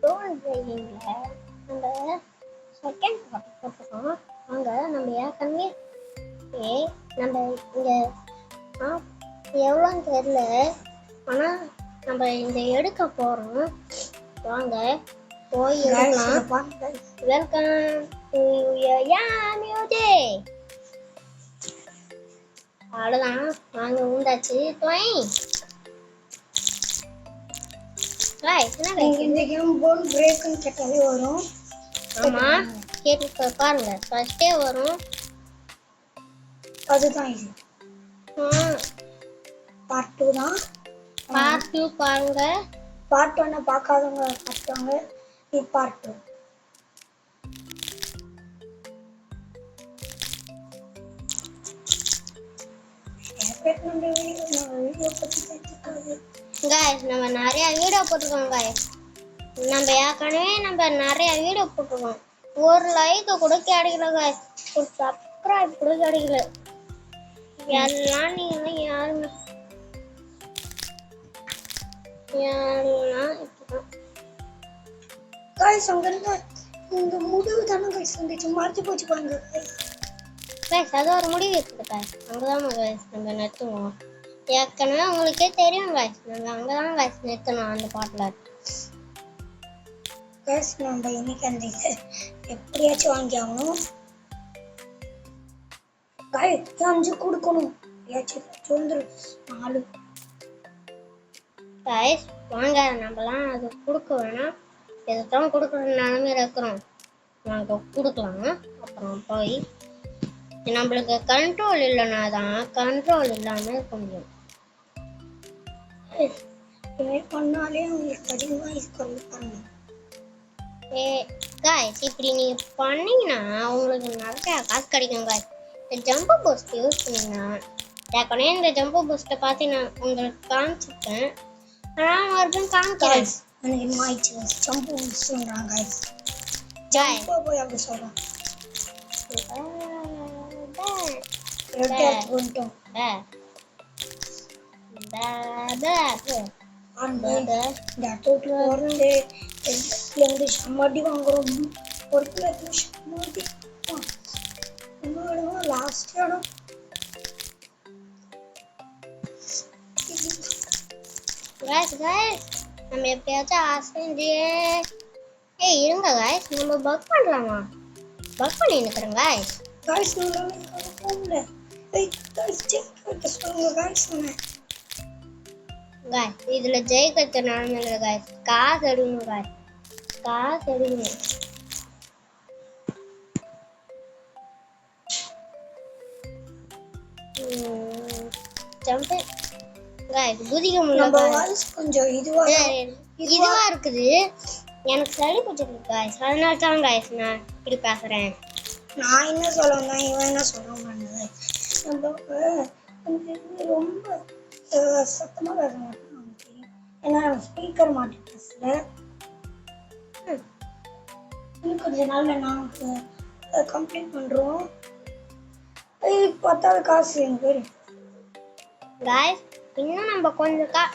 Tone ட்ரைவிங்ல நம்ம second part போட்டிருக்கோம். அங்கே நம்ம ஏற்கனவே நம்ம இங்கே எவ்வளோன்னு தெரியல, ஆனால் நம்ம இந்த எடுக்க போகிறோம். வாங்க போய் எடுக்கலாம். Welcome to music. அவ்வளோதான், வாங்க உண்டாச்சு. இந்த கேம் போன் பிரேக்னு கேட்டாலே வரும். ஆமா, கேட்டு பாருங்க. ஃபர்ஸ்டே வரும், அதுதான் இது. பார்ட் 2 தான். பார்ட் 2 பாருங்க. பார்ட் 1 பார்க்காதவங்க பார்த்துவாங்க. இது பார்ட் 2. நம்ம நிறைய வீடியோ போட்டிருக்கோம் guys. நம்ம ஏற்கனவே நிறைய வீடியோ போட்டிருக்கோம். ஒரு லைக் கூட கிடைக்கல guys, ஒரு சப்ஸ்கிரைப் கூட கிடைக்கல. எல்லாம் நீங்க யாருங்க guys, அங்க இந்த முடிவு தானே guys வந்துச்சு, மறைச்சு போச்சு பாருங்க guys. அது ஒரு முடிவு இருக்குது guys, அங்கதான் guys நம்ம நிறுத்துவோம். ஏற்கனவே உங்களுக்கே தெரியும் guys, நம்ம அங்கதான் guys நிறுத்தணும் அந்த பாட்டுல guys. நம்ம இன்னைக்கு அந்த எப்படியாச்சும் வாங்கி ஆகணும் guys. 5 கொடுக்கணும், எப்படியாச்சும் 4 guys. வாங்க, நம்மலாம் அது கொடுக்க வேணாம், எதுதான் கொடுக்குற நிலைமையில இருக்கிறோம். நாங்கள் கொடுக்கலாம். அப்புறம் போய் நம்மளுக்கு கண்ட்ரோல் இல்லைன்னா தான் கண்ட்ரோல் இல்லாமல் இருக்க முடியும். இதுமாதிரி பண்ணாலே உங்களுக்கு அதிகமாக இது பண்ணணும். guys, இப்படி நீங்கள் பண்ணீங்கன்னா உங்களுக்கு நிறையா காசு கிடைக்கும் guys. இந்த ஜம்பு பூஸ்ட் யூஸ் பண்ணிங்கன்னா, ஏற்கனவே இந்த ஜம்பு பூஸ்ட்டை பார்த்து நான் உங்களுக்கு காமிச்சிருக்கேன். ஆனால் மறுபடியும் காமிக்கிறேன். எனக்கு இன்னும் ஆயிடுச்சு ஜம்பு பூஸ்ட்ன்றாங்க guys. ஜம்பு போய் அப்படி சொல்கிறேன். மடி வாங்குறோம் ஒரு மடி லாஸ்ட் இடம். நம்ம எப்படியாச்சும் ஆசைஞ்சு இருங்க guys, நம்ம பக் பண்ணலாமா? பக் பண்ணி நிற்கிறேன் guys. guys போகல. இதுல ஜெயிக்கிறது நிலைமையில guys, காசு எடுக்கணும் guys, காசு எடுக்கணும். ஜம்ப் guys, குதிக்க முடியல. கொஞ்சம் இதுவா இருக்குது. எனக்கு சளி பிடிச்சிருக்கு guys, அதனால தான் guys நான் இப்படி பேசுறேன். நான் என்ன சொல்லுவேன், இவன் என்ன சொல்ல மாட்டேன். நம்ம ரொம்ப சத்தமாக பேச மாட்டோம், ஏன்னா ஸ்பீக்கர் மாட்டி பேசல. இன்னும் கொஞ்ச நாள்ல நாங்க கம்ப்ளீட் பண்றோம். பத்தாவது காசு எங்க பேரு guys. இன்னும் நம்ம கொஞ்சம்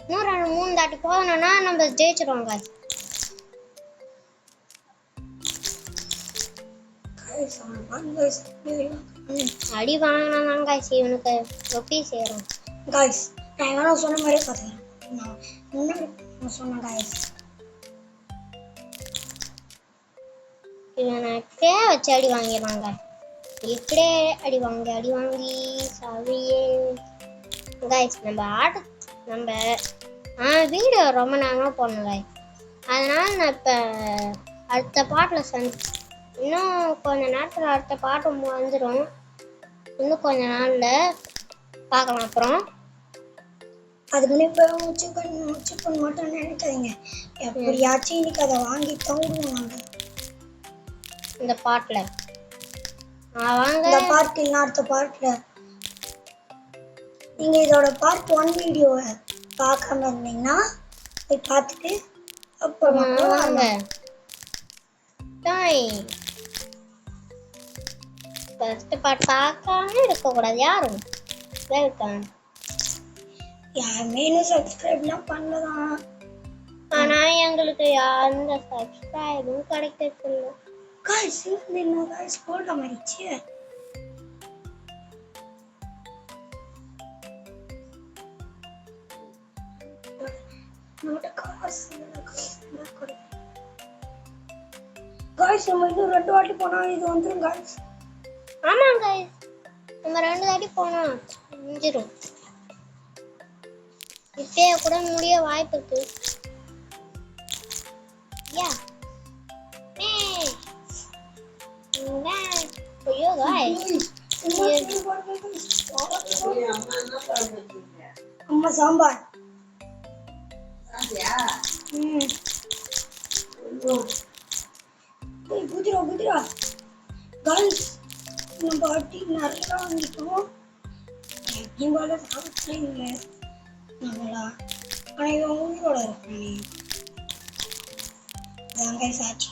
இன்னும் 2-3 தாட்டி போகணும்னா நம்ம ஜெயிச்சிருவோம் guys. அடி வாங்கினாதான் guys இவனுக்கு ரொப்பி சேரும் guys. நான் என்ன சொன்ன மாதிரியே பார்த்தேன், முன்னாடி சொன்னேன் guys. இவனுக்கே வச்சு அடி வாங்கிடுவாங்க, இப்படியே அடி வாங்கி சாவியே guys. நம்ம வீடியோ ரொம்ப நேரமாக போடணும் guys, அதனால நான் இப்போ அடுத்த பாட்டில் இன்னும் கொஞ்ச நேரத்தில் அடுத்த பாட்டு வந்துடும். இன்னும் கொஞ்ச நாளில் பார்க்கலாம். அப்புறம் அது முன்னாடி முச்சு பண்ண மாட்டோம்னு நினைக்காதீங்க. எப்படியாச்சும் இன்னைக்கு அதை வாங்கி தவிடுவாங்க இந்த பாட்டில். வாங்க, இந்த பார்ட் இல்லை அடுத்த பார்ட்டில். நீங்கள் இதோட பார்ட் 1 வீடியோவை பார்க்காம இருந்தீங்கன்னா போய் பார்த்துட்டு அப்புறமா வாங்க. ஃபர்ஸ்ட் பார்ட் பார்க்காம இருக்கக்கூடாது யாரும். வெல்கம். யாருமே இன்னும் சப்ஸ்கிரைப்லாம் பண்ணலாம். ஆனா எங்களுக்கு அந்த சப்ஸ்கிரைபும் கிடைக்கிறது இல்லை. guys என்ன guys கோல்ட் ஆயிடுச்சு. நம்மட்ட காசு இல்ல guys நம்ம இன்னும் 2 வாட்டி போனா இது வந்துரும் guys. ஆமா guys, நம்ம 2 வாட்டி போனா முடிஞ்சிரும். இப்பே கூட முடிய வாய்ப்பு இருக்கு. யா ஐயோ guys, அம்மா சாம்பார் குதிரா guys நம்ம பாட்டி நிறைய வாங்கிட்டோம். எப்படியும் சாப்பிட்டீங்க நம்மளா, ஆனா இவன் உங்களோட இருக்கானே அதாங்க சாட்சி.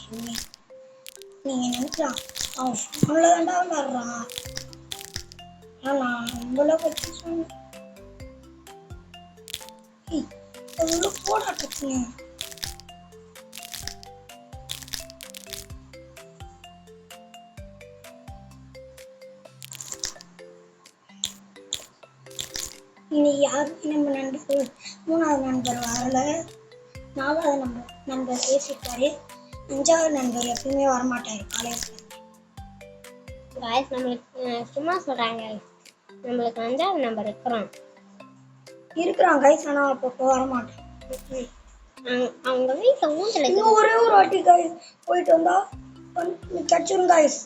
நீங்க நினைக்கலாம் அவன் ஃபோன்ல தாண்டா விளாடுறான், ஆனா நம்மள பத்தி சொன்னேன். எவ்வளோ போராட்டத்துங்க. இன்னைக்கு யாருக்கு நம்ம நண்பர் 3வது நண்பர் வரல, 4வது நண்பர் பேசிட்டாரு, 5வது நண்பர் எப்பயுமே வரமாட்டாரு காலேஜ்ல. guys நம்மளுக்கு சும்மா சொல்றாங்க, நம்மளுக்கு 5வது நம்பர் இருக்கிறான் கைஸ், ஆனா அப்பப்போ வரமாட்டேன். அவங்க வீட்டுல ஊஞ்சல் இன்னும் ஒரே ஒரு வாட்டி கைஸ் போயிட்டு வந்தா கிடைச்சிரும் கைஸ்.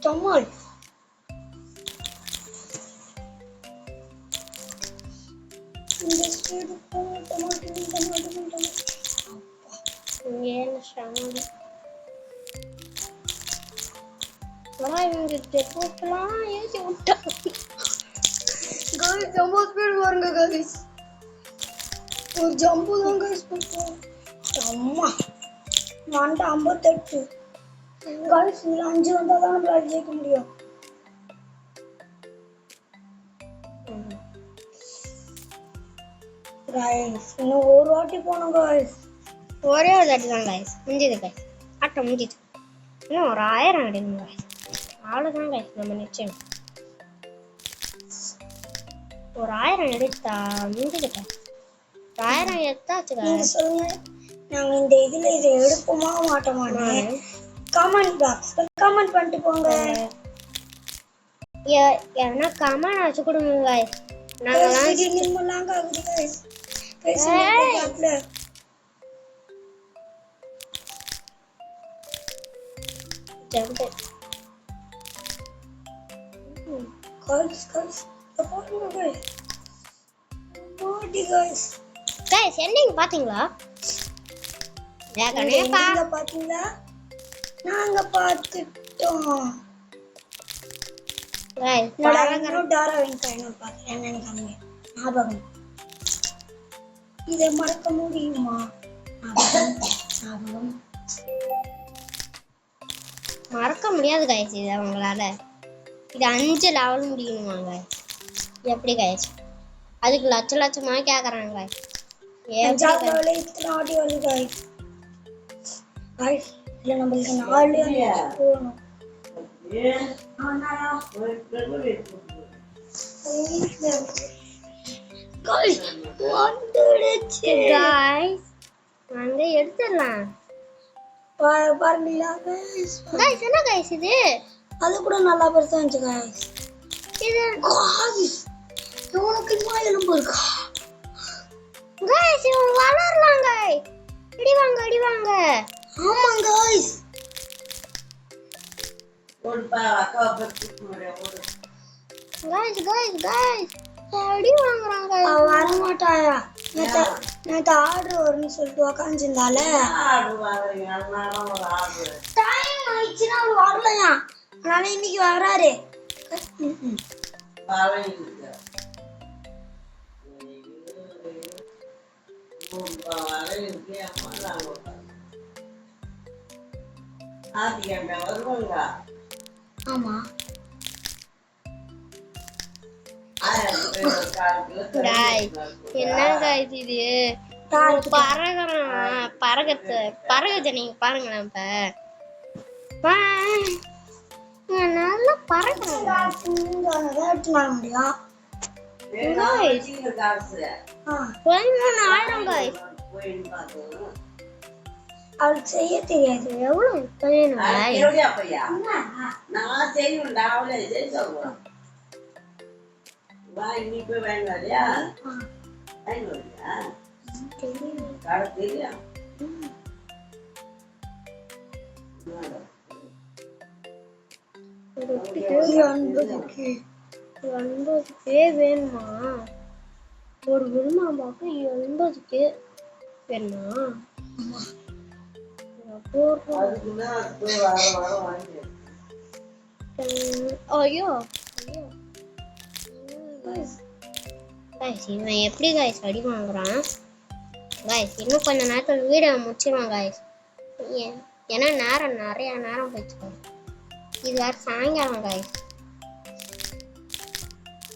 டமால் இந்த ஸ்பீடு டமால் ஏன் ஷாமி இவங்க டெப்போட்டெல்லாம் ஏசி விட்டாங்க கைஸ். ரொம்ப ஸ்பீடு வருங்க கைஸ், ஒரு ஜம்பு தான் கைஸ் போட்டோம். அம்மா மண்ட 58 கைஸ். இதுல 5 வந்தா தான் நம்மளால ஜெயிக்க முடியும். கைஸ் இன்னும் ஒரு வாட்டி போனோம் கைஸ். ஒரே ஒரு தாட்டி தான் கைஸ் முடிஞ்சது கைஸ், ஆட்டம் முடிஞ்சிச்சு. இன்னும் ஒரு 1000 அடிக்கணும் கைஸ், அவ்வளோதான் கைஸ் நம்ம நிச்சயம். ஒரு 1000 எடுத்தா முடிஞ்சது கைஸ். 1000 எடுத்தாச்சு நீங்க கைஸ். சொல்லுங்க, நாங்க இந்த இதுல இதை எடுப்போமா மாட்டோமான்னு கமெண்ட் பாக்ஸ்ல கமெண்ட் பண்ணிட்டு போங்க. ஏன்னா கமெண்ட் வச்சு கொடுங்க கைஸ். நிம்மலாங்க ஆகுது கைஸ். பேசுங்க ஜம்ப் கைஸ் பாருங்க கைஸ். மாடி கைஸ். கைஸ் எண்டிங் பாத்தீங்களா? ஏகனே பாத்தீங்களா? நாங்க பாத்துட்டோம் கைஸ். நான் டாராவின் கைனோட பாத்தேன், என்னன்னு காமிங்க. ஞாபகம் இதை மறக்க முடியுமா? ஞாபகம் மறக்க முடியாது கைஸ். இது அவங்களால இது 5 லெவல் முடியணுமாங்க. எப்படி கைஸ்? அதுக்கு லட்சமா கேக்குறாங்க கைஸ். அஞ்சாவது லெவல்ல இத்தனை ஆடி வருது கைஸ். கைஸ் இல்ல நம்மளுக்கு 4 போகணும். கைஸ் வந்துடுச்சு கைஸ் வந்து எடுத்துடலாம். பாருங்களா கைஸ். கைஸ் என்ன கைஸ் இது? அது கூட நல்லா பெருசா இருந்துச்சு கைஸ். இது கைஸ் உனக்கு இன்னும் எலும்பு இருக்கா? கைஸ் இவங்க வளரலாம் கைஸ். அடி வாங்க. ஆமா கைஸ். ஓடுப்பா அக்கா பத்தி போறே ஓடு. கைஸ் அடி வாங்குறாங்க. வர மாட்டாயா? நேத்து ஆர்டர் வரும்னு சொல்லிட்டு உக்காந்துருந்தால டைம் ஆயிடுச்சுன்னா அவர் வரலையா, அதனால இன்னைக்கு வராரு. வருவாங்க. ஆமா ஒரு 1/4 கிலோ காய்ஸ் என்ன காய்ஸ் இது பறகுறான் பறகுது நீங்க பாருங்களேன் இப்ப நல்லா பறக்குறாங்க எடுத்து வர முடியும் காசு 13,000 காய்ஸ் போயின்னு பார்த்தோம். அவளுக்கு செய்ய தெரியாது எவ்வளவு 13,000 எப்படியா பையா நான் செய்யணும்டா அவளே செய்ய சொல்லுவேன். வா நீ போய் வாங்கி வரியா? வாங்கி வரியா? கடை தெரியும். எண்பதுக்கு 80K வேணுமா? ஒரு விரும்பாம்பாக்கு 80K வேணுமா? அதுக்குன்னா அது வாரம் வாங்கி ஐயோ காய்ஸ் இவன் எப்படி காய்ஸ் அடி வாங்குறான் காய்ஸ் இன்னும் கொஞ்ச நேரத்தில் வீடியோ முடிச்சிருவான் காய்ஸ் ஏன்னா நிறைய நேரம் போயிடுச்சு இது வேற சாயங்காலம் காய்ஸ்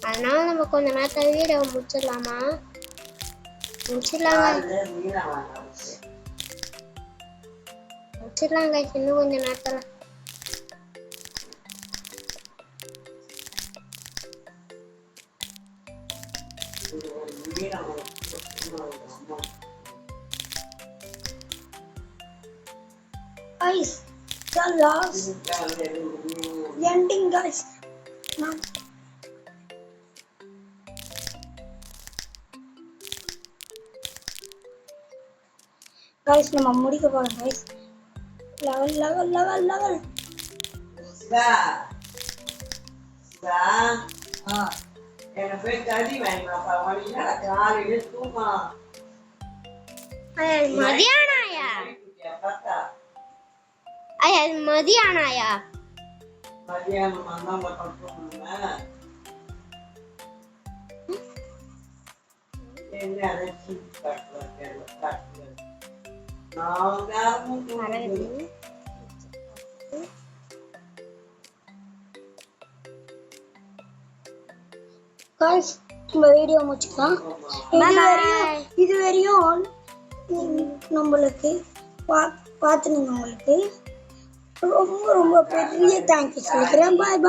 அதனால நம்ம கொஞ்ச நேரத்தில் வீடியோ முடிச்சிடலாமா? முடிச்சிடலாம் காய்ஸ் இன்னும் கொஞ்ச நேரத்தில் guys the last ending guys நம்ம முடிக்க போறோம் guys level சிவா என்ன போய் கறி வாங்கினாப்பா வாங்கினா காலையில தூக்கம் மதியானாயா பார்த்தா அது மதியானாயா மதியானம் அம்மா படுத்துக்கணுமா என்ன அரைச்சி படுத்துவாங்க guys நம்ம வீடியோ முடிச்சுக்கலாம் இது வரையும் நம்மளுக்கு பார்த்துனீங்க உங்களுக்கு ரொம்ப பெரிய தேங்க்யூ சொல்லிக்கிறேன். பாய் பாய்.